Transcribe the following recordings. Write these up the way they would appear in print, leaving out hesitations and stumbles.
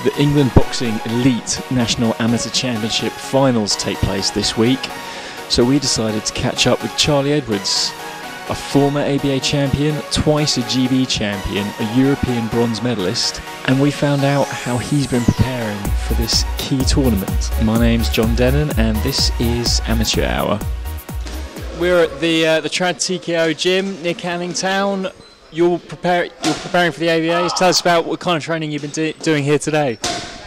The England Boxing Elite National Amateur Championship finals take place this week, so we decided to catch up with Charlie Edwards, a former ABA champion, twice a GB champion, a European bronze medalist, and we found out how he's been preparing for this key tournament. My name's John Dennen and this is Amateur Hour. We're at the Trad TKO gym near Canning Town. You're preparing for the ABAs. Tell us about what kind of training you've been doing here today.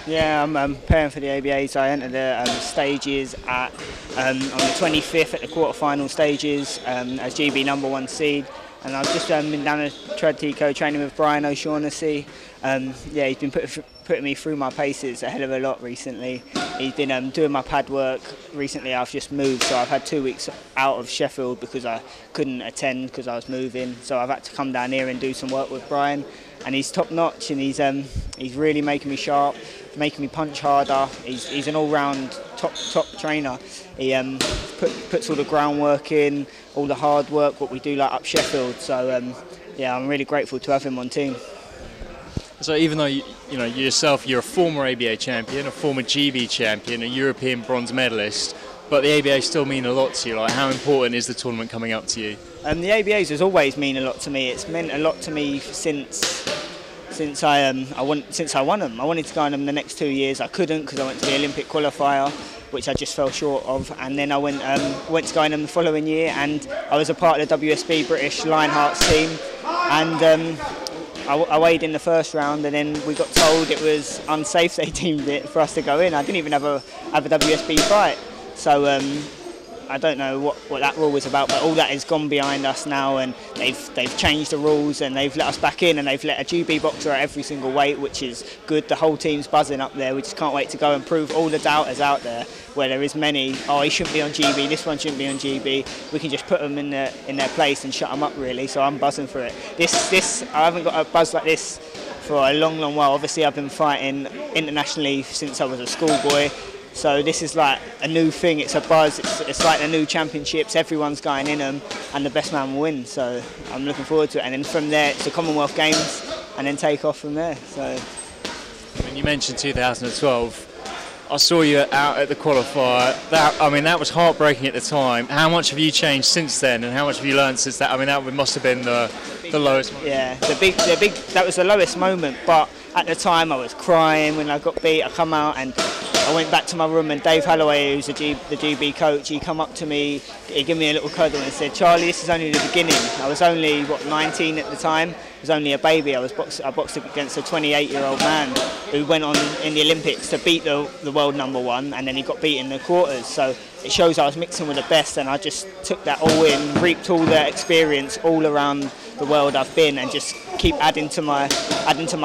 Yeah, I'm preparing for the ABAs. I entered the stages on the 25th at the quarter-final stages as GB #1 seed, and I've just been down at Trad TKO training with Brian O'Shaughnessy. Yeah, he's been putting me through my paces a hell of a lot recently. He's been doing my pad work. Recently I've just moved, so I've had 2 weeks out of Sheffield because I couldn't attend because I was moving. So I've had to come down here and do some work with Brian, and he's top notch, and he's really making me sharp, making me punch harder. He's an all-round top trainer. He puts all the groundwork in, all the hard work, what we do like up Sheffield. So yeah, I'm really grateful to have him on team. So even though you yourself, you're a former ABA champion, a former GB champion, a European bronze medalist, but the ABA still mean a lot to you. Like, how important is the tournament coming up to you? The ABAs has always mean a lot to me. It's meant a lot to me since I won them. I wanted to go on them the next 2 years. I couldn't because I went to the Olympic qualifier, which I just fell short of, and then I went to go on them the following year, and I was a part of the WSB British Lionhearts team, and I weighed in the first round, and then we got told it was unsafe. They deemed it for us to go in. I didn't even have a WSB fight, so I don't know what that rule was about, but all that has gone behind us now, and they've changed the rules, and they've let us back in, and they've let a GB boxer at every single weight, which is good. The whole team's buzzing up there. We just can't wait to go and prove all the doubters out there, where there is many, oh, he shouldn't be on GB, this one shouldn't be on GB. We can just put them in their place and shut them up, really. So I'm buzzing for it. This I haven't got a buzz like this for a long while. Obviously I've been fighting internationally since I was a schoolboy. So this is like a new thing. It's a buzz. It's like the new championships. Everyone's going in them, and the best man will win. So I'm looking forward to it. And then from there, it's the Commonwealth Games, and then take off from there. So. When you mentioned 2012, I saw you out at the qualifier. That was heartbreaking at the time. How much have you changed since then, and how much have you learned since that? I mean, that must have been the lowest moment. Yeah, the big. That was the lowest moment. But at the time, I was crying when I got beat. I come out and I went back to my room, and Dave Holloway, who's the GB coach, he come up to me, he gave me a little cuddle and said, "Charlie, this is only the beginning." I was only 19 at the time. I was only a baby. I boxed against a 28-year-old man who went on in the Olympics to beat the world #1, and then he got beat in the quarters. So it shows I was mixing with the best, and I just took that all in, reaped all the experience all around the world I've been, and just keep adding to my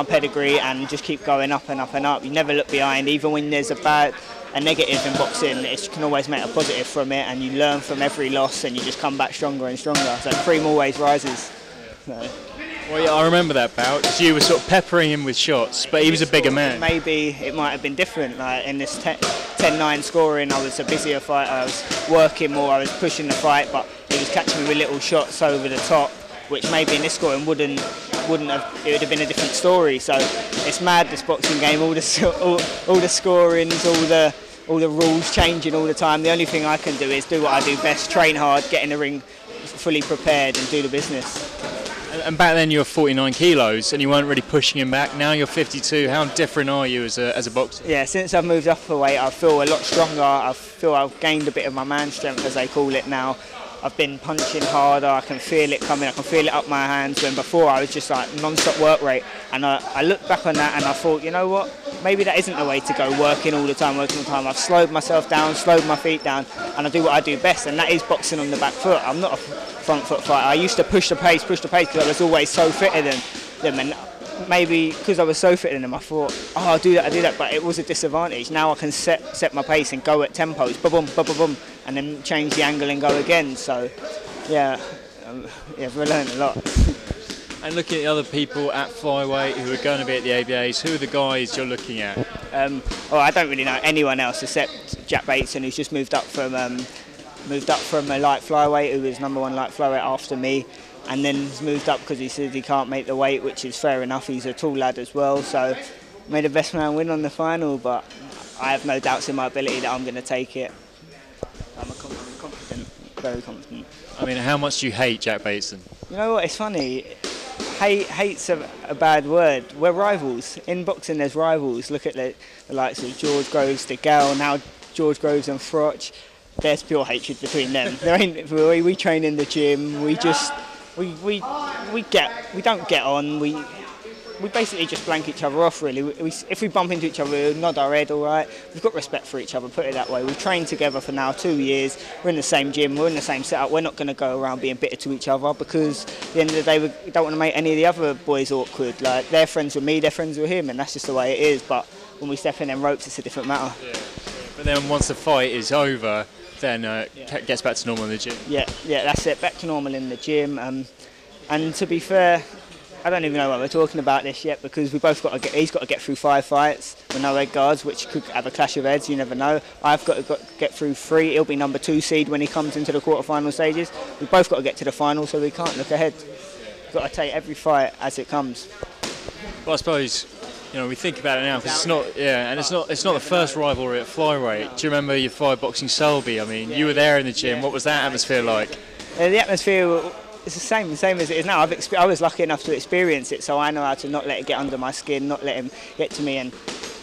pedigree, and just keep going up and up and up. You never look behind, even when there's a negative in boxing. You can always make a positive from it, and you learn from every loss, and you just come back stronger and stronger. So cream always rises. So. Well, yeah, I remember that bout, because you were sort of peppering him with shots, but he was a bigger man. Maybe it might have been different. Like in this 10-9 scoring, I was a busier fighter. I was working more. I was pushing the fight, but he was catching me with little shots over the top, which maybe in this scoring wouldn't have. It would have been a different story. So it's mad, this boxing game. All the scorings, all the rules changing all the time. The only thing I can do is do what I do best: train hard, get in the ring, fully prepared, and do the business. And back then you were 49 kilos and you weren't really pushing him back. Now you're 52. How different are you as a boxer? Yeah, since I've moved up a weight, I feel a lot stronger. I feel I've gained a bit of my man strength, as they call it now. I've been punching harder. I can feel it coming. I can feel it up my hands. When before I was just like non-stop work rate. And I look back on that and I thought, you know what? Maybe that isn't the way to go. Working all the time. I've slowed myself down, slowed my feet down, and I do what I do best, and that is boxing on the back foot. I'm not a front foot fighter. I used to push the pace because I was always so fitter than them, and maybe because I was so fitter than them, I thought, oh, I do that, but it was a disadvantage. Now I can set my pace and go at tempos, boom, boom, boom, boom, and then change the angle and go again. So, yeah, I've learned a lot. And looking at the other people at flyweight who are going to be at the ABAs, who are the guys you're looking at? I don't really know anyone else except Jack Bateson, who's just moved up from a light flyweight, who was #1 light flyweight after me, and then he's moved up because he says he can't make the weight, which is fair enough. He's a tall lad as well, so made the best man win on the final, but I have no doubts in my ability that I'm going to take it. I'm confident, very confident. I mean, how much do you hate Jack Bateson? You know what, it's funny. Hate's a bad word. We're rivals. In boxing, there's rivals. Look at the likes of George Groves, DeGale, now George Groves and Froch. There's pure hatred between them. There ain't. We train in the gym. We don't get on. We basically just blank each other off, really. If we bump into each other, we nod our head, all right. We've got respect for each other, put it that way. We've trained together for now 2 years. We're in the same gym, we're in the same setup. We're not going to go around being bitter to each other because at the end of the day, we don't want to make any of the other boys awkward. Like, they're friends with me, they're friends with him, and that's just the way it is. But when we step in them ropes, it's a different matter. Yeah. But then once the fight is over, then it gets back to normal in the gym. Yeah, that's it. Back to normal in the gym. And to be fair, I don't even know why we're talking about this yet because he's got to get through 5 fights with no head guards, which could have a clash of heads, you never know. I've got to get through 3. He'll be number 2 seed when he comes into the quarter-final stages. We've both got to get to the final, so we can't look ahead. We've got to take every fight as it comes. Well, I suppose, we think about it now because it's not, and it's not the first rivalry at flyweight. Do you remember your fight boxing Selby? I mean, you were there in the gym. What was that atmosphere like? The atmosphere. It's the same as it is now. I was lucky enough to experience it, so I know how to not let it get under my skin, not let him get to me, and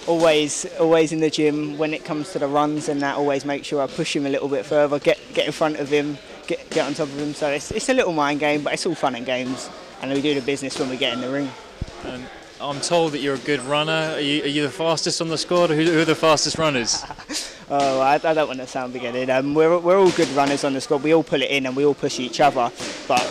always in the gym when it comes to the runs and that, always make sure I push him a little bit further, get in front of him, get on top of him. So it's a little mind game, but it's all fun and games, and we do the business when we get in the ring. I'm told that you're a good runner. Are you the fastest on the squad, or who are the fastest runners? Oh, I don't want to sound big-headed. We're all good runners on the squad. We all pull it in and we all push each other. But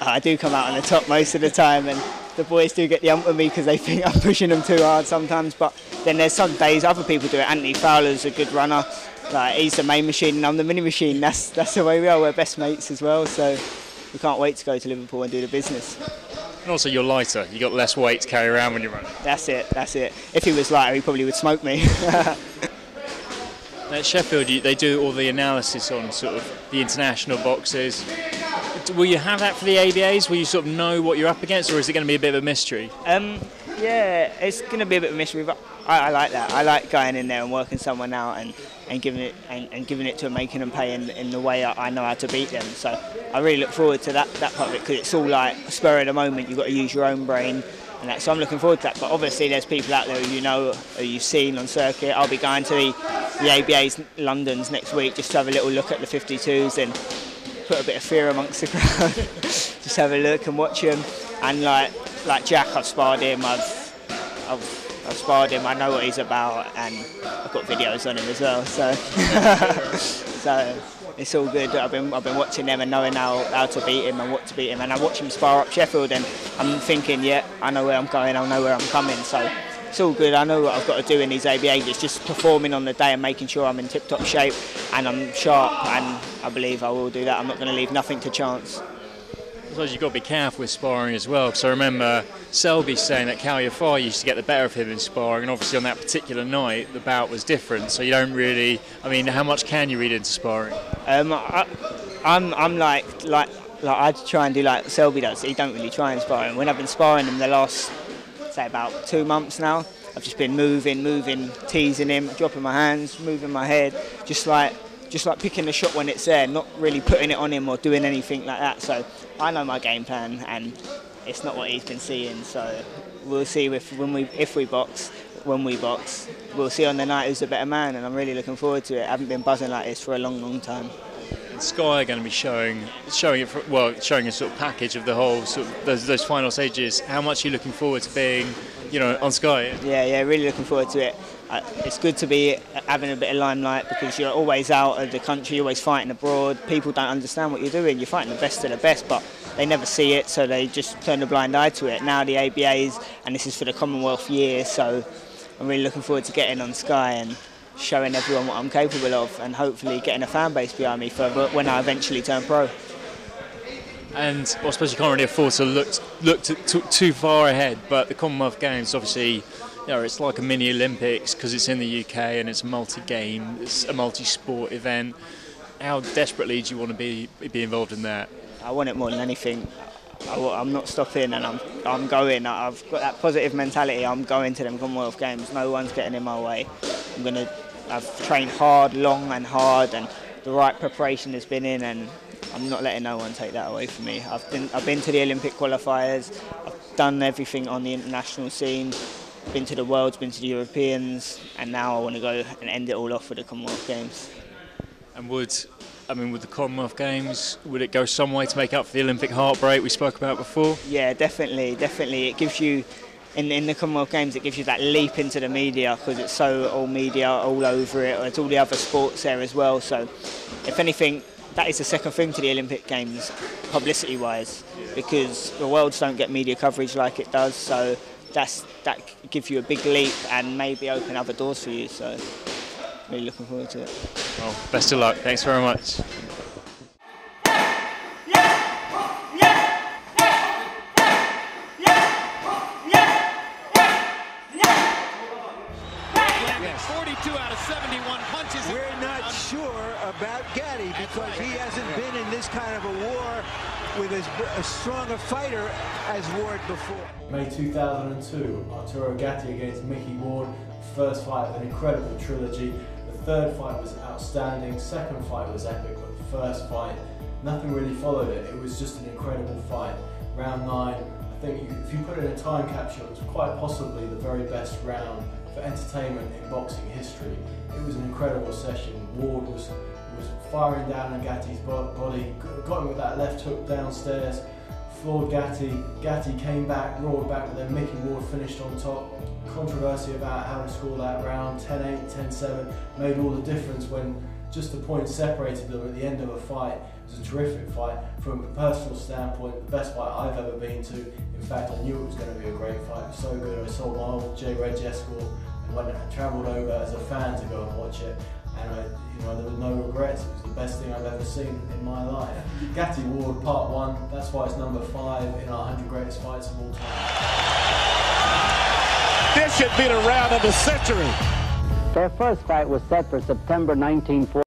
I do come out on the top most of the time, and the boys do get the ump with me because they think I'm pushing them too hard sometimes. But then there's some days other people do it. Anthony Fowler's a good runner. Like, he's the main machine and I'm the mini machine. That's the way we are. We're best mates as well. So we can't wait to go to Liverpool and do the business. And also, you're lighter. You got less weight to carry around when you run. That's it. If he was lighter, he probably would smoke me. At Sheffield, they do all the analysis on sort of the international boxers. Will you have that for the ABAs? Will you sort of know what you're up against, or is it going to be a bit of a mystery? Yeah, it's going to be a bit of a mystery, but I like that. I like going in there and working someone out and giving it to them, making them pay in the way I know how to beat them. So I really look forward to that part of it because it's all like spur of the moment. You've got to use your own brain. And that, so I'm looking forward to that. But obviously there's people out there who you've seen on circuit. I'll be going to the ABA's London's next week just to have a little look at the 52s and put a bit of fear amongst the crowd. Just have a look and watch them. And like Jack, I've sparred him. I've sparred him. I know what he's about, and I've got videos on him as well. So so it's all good. I've been watching them and knowing how to beat him and what to beat him. And I watch him spar up Sheffield, and I'm thinking, I know where I'm going. I know where I'm coming. So it's all good. I know what I've got to do in these ABAs. It's just performing on the day and making sure I'm in tip-top shape and I'm sharp. And I believe I will do that. I'm not going to leave nothing to chance. I suppose you've got to be careful with sparring as well, because I remember Selby saying that Cal Yafai used to get the better of him in sparring, and obviously on that particular night the bout was different, so you don't really, how much can you read into sparring? I'm like I try and do like Selby does. He don't really try and sparring. When I've been sparring him the last, say, about 2 months now, I've just been moving, teasing him, dropping my hands, moving my head, just like picking the shot when it's there, not really putting it on him or doing anything like that. So I know my game plan, and it's not what he's been seeing. So we'll see if we box, we'll see on the night who's the better man, and I'm really looking forward to it. I haven't been buzzing like this for a long time. And Sky are going to be showing a sort of package of the whole sort of those final stages. How much are you looking forward to being, on Sky? Yeah, really looking forward to it. It's good to be having a bit of limelight because you're always out of the country, you're always fighting abroad. People don't understand what you're doing. You're fighting the best of the best, but they never see it, so they just turn a blind eye to it. Now the ABAs, and this is for the Commonwealth year, so I'm really looking forward to getting on Sky and showing everyone what I'm capable of, and hopefully getting a fan base behind me for when I eventually turn pro. And I suppose you can't really afford to look too far ahead, but the Commonwealth Games, obviously, it's like a mini Olympics because it's in the UK and it's multi-game, it's a multi-sport event. How desperately do you want to be involved in that? I want it more than anything. I'm not stopping, and I'm going. I've got that positive mentality. I'm going to them Commonwealth Games. No one's getting in my way. I've trained hard, long and hard, and the right preparation has been in, and I'm not letting no one take that away from me. I've been to the Olympic qualifiers. I've done everything on the international scene. Been to the Worlds, been to the Europeans, and now I want to go and end it all off with the Commonwealth Games. And with the Commonwealth Games, would it go some way to make up for the Olympic heartbreak we spoke about before? Yeah, definitely. It gives you, in the Commonwealth Games, it gives you that leap into the media, because it's so all media all over it, or it's all the other sports there as well. So, if anything, that is the second thing to the Olympic Games, publicity-wise, because the Worlds don't get media coverage like it does. So that gives you a big leap and maybe open other doors for you. So, really looking forward to it. Well, best of luck. Thanks very much. We're not sure about Gatti because he hasn't been in this kind of a war with as strong a fighter as Ward before. May 2002, Arturo Gatti against Mickey Ward. First fight of an incredible trilogy. The third fight was outstanding, second fight was epic, but the first fight, nothing really followed it. It was just an incredible fight. Round 9, I think if you put it in a time capsule, it was quite possibly the very best round for entertainment in boxing history. It was an incredible session. Ward was firing down on Gatti's body, got him with that left hook downstairs, floored Gatti. Gatti came back, roared back, but then Mickey Ward finished on top. Controversy about how to score that round, 10-8, 10-7, made all the difference when just the points separated them at the end of a fight. It was a terrific fight. From a personal standpoint, the best fight I've ever been to. In fact, I knew it was going to be a great fight. It was so good. I sold my old J. Reg Escort and went and travelled over as a fan to go and watch it. And there were no regrets. It was the best thing I've ever seen in my life. Gatti Ward Part 1, that's why it's number 5 in our 100 greatest fights of all time. This should be the round of the century. Their first fight was set for September 1940.